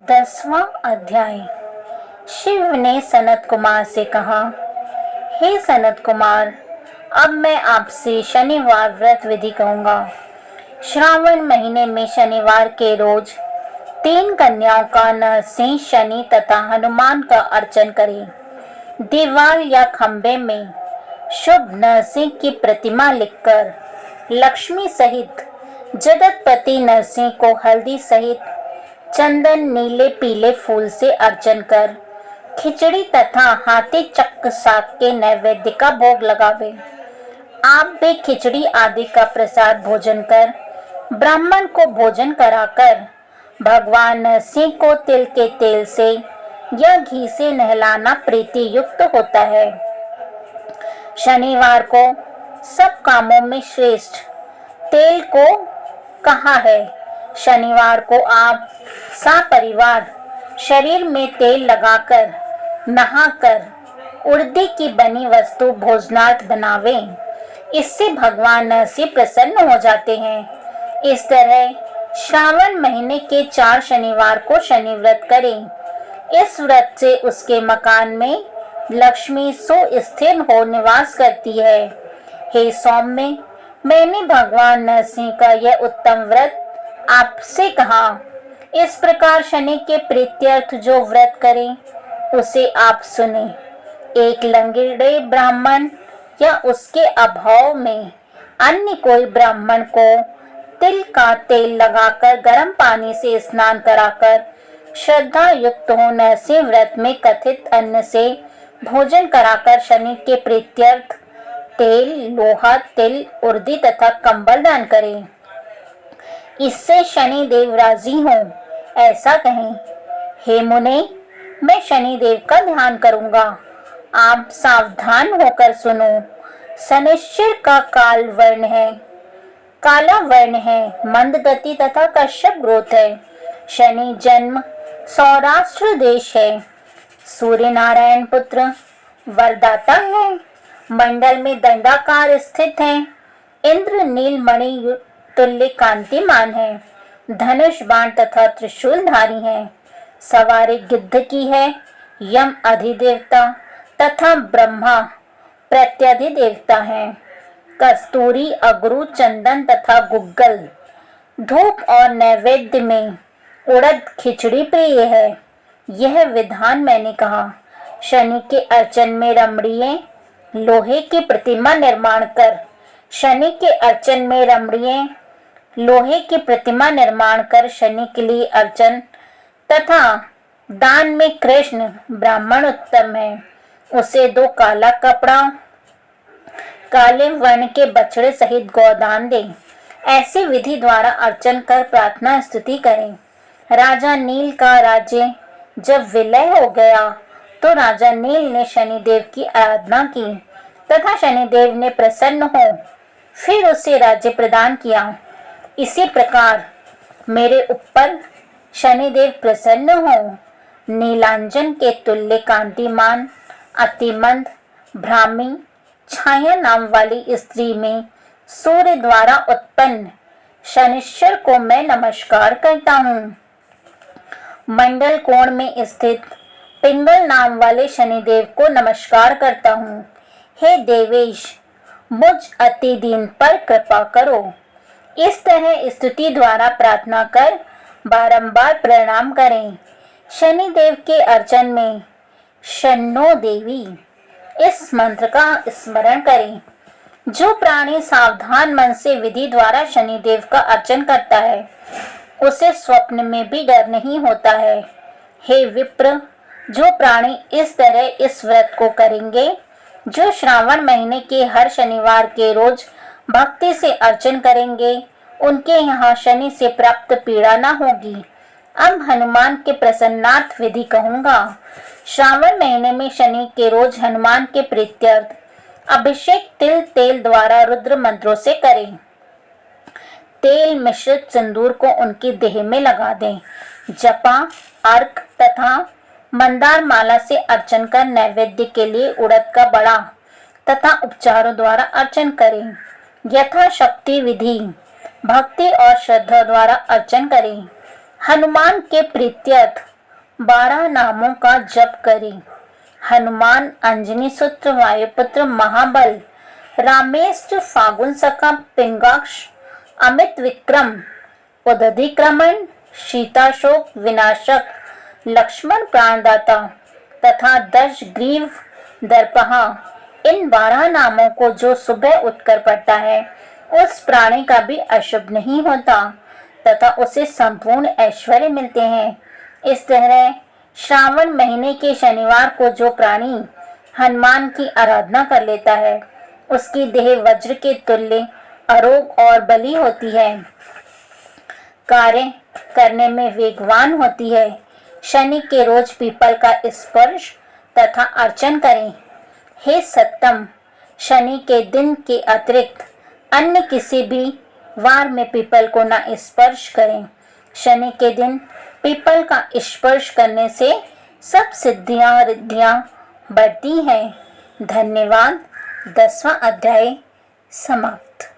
10वां अध्याय। शिव ने सनत कुमार से कहा, हे सनत कुमार, अब मैं आपसे शनिवार व्रत विधि कहूँगा। श्रावण महीने में शनिवार के रोज 3 कन्याओं का नरसिंह, शनि तथा हनुमान का अर्चन करें। दीवार या खंबे में शुभ नरसिंह की प्रतिमा लिखकर लक्ष्मी सहित जगतपति नरसिंह को हल्दी सहित चंदन, नीले पीले फूल से अर्चन कर खिचड़ी तथा हाथी चक्र साग के नैवेद्य का भोग लगावे। आप भी खिचड़ी आदि का प्रसाद भोजन कर ब्राह्मण को भोजन कराकर भगवान नरसिंह को तिल के तेल से या घी से नहलाना प्रीति युक्त होता है। शनिवार को सब कामों में श्रेष्ठ तेल को कहा है। शनिवार को आप सपरिवार शरीर में तेल लगाकर नहाकर उड़दी की बनी वस्तु भोजनार्थ बनावें। इससे भगवान नरसिंह प्रसन्न हो जाते हैं। इस तरह श्रावण महीने के 4 शनिवार को शनि व्रत करें। इस व्रत से उसके मकान में लक्ष्मी सुस्थिर हो निवास करती है। हे सौम्य, मैंने भगवान नरसिंह का यह उत्तम व्रत आपसे कहा। इस प्रकार शनि के प्रीत्यर्थ जो व्रत करें उसे आप सुने। एक लंगड़े ब्राह्मण या उसके अभाव में अन्य कोई ब्राह्मण को तिल का तेल लगाकर गर्म पानी से स्नान कराकर श्रद्धा युक्त हो नरसिंह व्रत में कथित अन्न से भोजन कराकर शनि के प्रीत्यर्थ तेल, लोहा, तिल, उर्दी तथा कंबल दान करें। इससे शनि देव राजी हों, ऐसा कहें। हे मुने, मैं शनि देव का ध्यान करूंगा। आप सावधान होकर सुनो। शनिश्चर का काला वर्ण है, मंद गति तथा कश्यप गोत्र है। शनि जन्म सौराष्ट्र देश है। सूर्य नारायण पुत्र वरदाता है। मंडल में दंडाकार स्थित है। इंद्र नीलमणि तुल्य कांतिमान है। धनुष बाण तथा त्रिशूलधारी है। सवारी गिद्ध की है। यम अधिदेवता तथा ब्रह्मा प्रत्यधिदेवता है। कस्तूरी, अगरू, चंदन तथा गुग्गल, धूप और नैवेद्य में उड़द खिचड़ी प्रिय है। यह विधान मैंने कहा। शनि के अर्चन में रमणीय लोहे की प्रतिमा निर्माण कर शनि के लिए अर्चन तथा दान में कृष्ण ब्राह्मण उत्तम है। उसे 2 काला कपड़ा, काले वर्ण के बछड़े सहित गोदान दें। ऐसी विधि द्वारा अर्चन कर प्रार्थना स्तुति करें। राजा नील का राज्य जब विलय हो गया तो राजा नील ने शनिदेव की आराधना की तथा शनिदेव ने प्रसन्न हो फिर उसे राज्य प्रदान किया। इसी प्रकार मेरे ऊपर शनिदेव प्रसन्न हो। नीलांजन के तुल्य कांतिमान, अतिमंद, भ्रामी छाया नाम वाली स्त्री में सूर्य द्वारा उत्पन्न शनिश्चर को मैं नमस्कार करता हूँ। मंडल कोण में स्थित पिंगल नाम वाले शनिदेव को नमस्कार करता हूँ। हे देवेश, मुझ अति दीन पर कृपा करो। इस तरह स्तुति द्वारा प्रार्थना कर बारंबार प्रणाम करें। शनिदेव के अर्चन में शन्नो देवी इस मंत्र का स्मरण करें। जो प्राणी सावधान मन से विधि द्वारा शनिदेव का अर्चन करता है उसे स्वप्न में भी डर नहीं होता है। हे विप्र, जो प्राणी इस तरह इस व्रत को करेंगे, जो श्रावण महीने के हर शनिवार के रोज भक्ति से अर्चन करेंगे, उनके यहाँ शनि से प्राप्त पीड़ा न होगी। अब हनुमान के प्रसन्नार्थ विधि कहूँगा। श्रावण महीने में शनि के रोज हनुमान के प्रीत्यर्थ अभिषेक तिल तेल द्वारा रुद्र मंत्रों से करें। तेल मिश्रित सिंदूर को उनकी देह में लगा दें। जपा, अर्क तथा मंदार माला से अर्चन कर नैवेद्य के लिए उड़द का बड़ा तथा उपचारों द्वारा अर्चन करें। यथाशक्ति विधि भक्ति और श्रद्धा द्वारा अर्चन करें। हनुमान के प्रीत्यर्थ 12 नामों का जप करें। हनुमान अंजनी सूत्र वायुपुत्र महाबल रामेश्वर फागुन सखा पिंगाक्ष अमित विक्रम उदधिक्रमण सीताशोक विनाशक लक्ष्मण प्राणदाता तथा दश ग्रीव दर्पहा। इन 12 नामों को जो सुबह उठकर पढ़ता है उस प्राणी का भी अशुभ नहीं होता तथा उसे संपूर्ण ऐश्वर्य मिलते हैं। इस तरह श्रावण महीने के शनिवार को जो प्राणी हनुमान की आराधना कर लेता है उसकी देह वज्र के तुल्य अरोग और बली होती है, कार्य करने में वेगवान होती है। शनि के रोज पीपल का स्पर्श तथा अर्चन करें। हे सत्तम, शनि के दिन के अतिरिक्त अन्य किसी भी वार में पीपल को न स्पर्श करें। शनि के दिन पीपल का स्पर्श करने से सब सिद्धियां रिद्धियां बढ़ती हैं। धन्यवाद। 10वां अध्याय समाप्त।